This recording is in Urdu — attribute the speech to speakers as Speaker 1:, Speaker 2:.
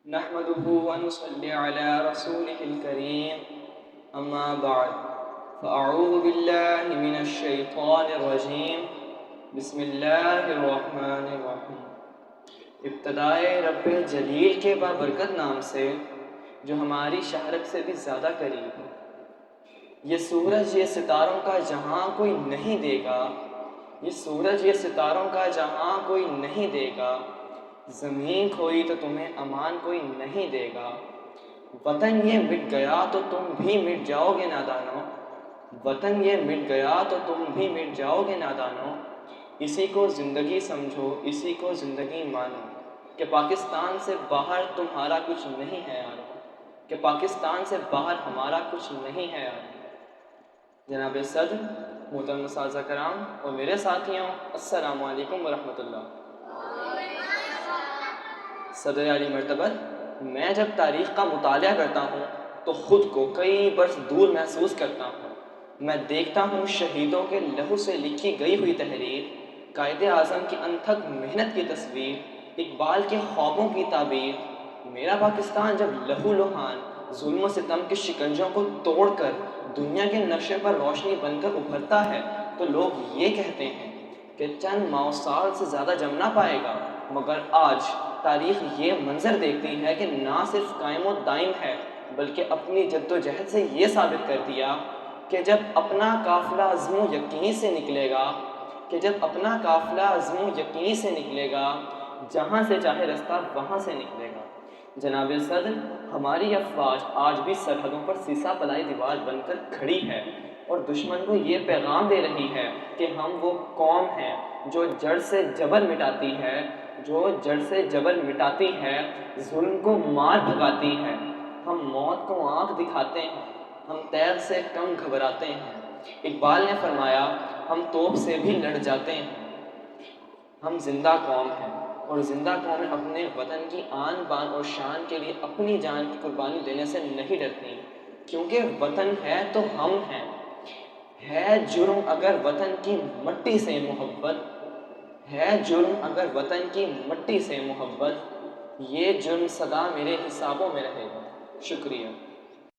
Speaker 1: نحمده ونصلي على رسوله الكريم اما بعد فاعوذ بالله من الشیطان الرجیم بسم اللہ الرحمن الرحیم۔ ابتدائے رب جلیل کے بابرکت نام سے جو ہماری شہرت سے بھی زیادہ قریب ہے۔ یہ سورج یہ ستاروں کا جہاں کوئی نہیں دے گا، یہ سورج یہ ستاروں کا جہاں کوئی نہیں دے گا، زمین کھوئی تو تمہیں امان کوئی نہیں دے گا، وطن یہ مٹ گیا تو تم بھی مٹ جاؤ گے نادانو، وطن یہ مٹ گیا تو تم بھی مٹ جاؤ گے نادانو، اسی کو زندگی سمجھو اسی کو زندگی مانو، کہ پاکستان سے باہر تمہارا کچھ نہیں ہے یارو، کہ پاکستان سے باہر ہمارا کچھ نہیں ہے یارو۔ جناب صدر، محترم اساتذہ کرام اور میرے ساتھیوں، السلام علیکم ورحمۃ اللہ۔ صدر علی مرتبت، میں جب تاریخ کا مطالعہ کرتا ہوں تو خود کو کئی برس دور محسوس کرتا ہوں۔ میں دیکھتا ہوں شہیدوں کے لہو سے لکھی گئی ہوئی تحریر، قائد اعظم کی انتھک محنت کی تصویر، اقبال کے خوابوں کی تعبیر۔ میرا پاکستان جب لہو لہان ظلم و ستم کے شکنجوں کو توڑ کر دنیا کے نقشے پر روشنی بن کر ابھرتا ہے تو لوگ یہ کہتے ہیں کہ چند ماہ سال سے زیادہ جم نہ پائے گا، مگر آج تاریخ یہ منظر دیکھتی ہے کہ نہ صرف قائم و دائم ہے بلکہ اپنی جد و جہد سے یہ ثابت کر دیا کہ جب اپنا قافلہ عزم و یقین سے نکلے گا، کہ جب اپنا قافلہ عزم و یقین سے نکلے گا، جہاں سے چاہے رستہ وہاں سے نکلے گا۔ جناب صدر، ہماری افواج آج بھی سرحدوں پر سیسا پلائی دیوار بن کر کھڑی ہے اور دشمن کو یہ پیغام دے رہی ہے کہ ہم وہ قوم ہیں جو جڑ سے جبر مٹاتی ہے، جو جڑ سے جبر مٹاتی ہے، ظلم کو مار بھگاتی ہے۔ ہم موت کو آنکھ دکھاتے ہیں، ہم تیر سے کم گھبراتے ہیں۔ اقبال نے فرمایا، ہم توپ سے بھی لڑ جاتے ہیں۔ ہم زندہ قوم ہیں اور زندہ قومیں اپنے وطن کی آن بان اور شان کے لیے اپنی جان کی قربانی دینے سے نہیں ڈرتی، کیونکہ وطن ہے تو ہم ہیں۔ ہے جرم اگر وطن کی مٹی سے محبت، ہے جرم اگر وطن کی مٹی سے محبت، یہ جرم سدا میرے حسابوں میں رہے گا۔ شکریہ۔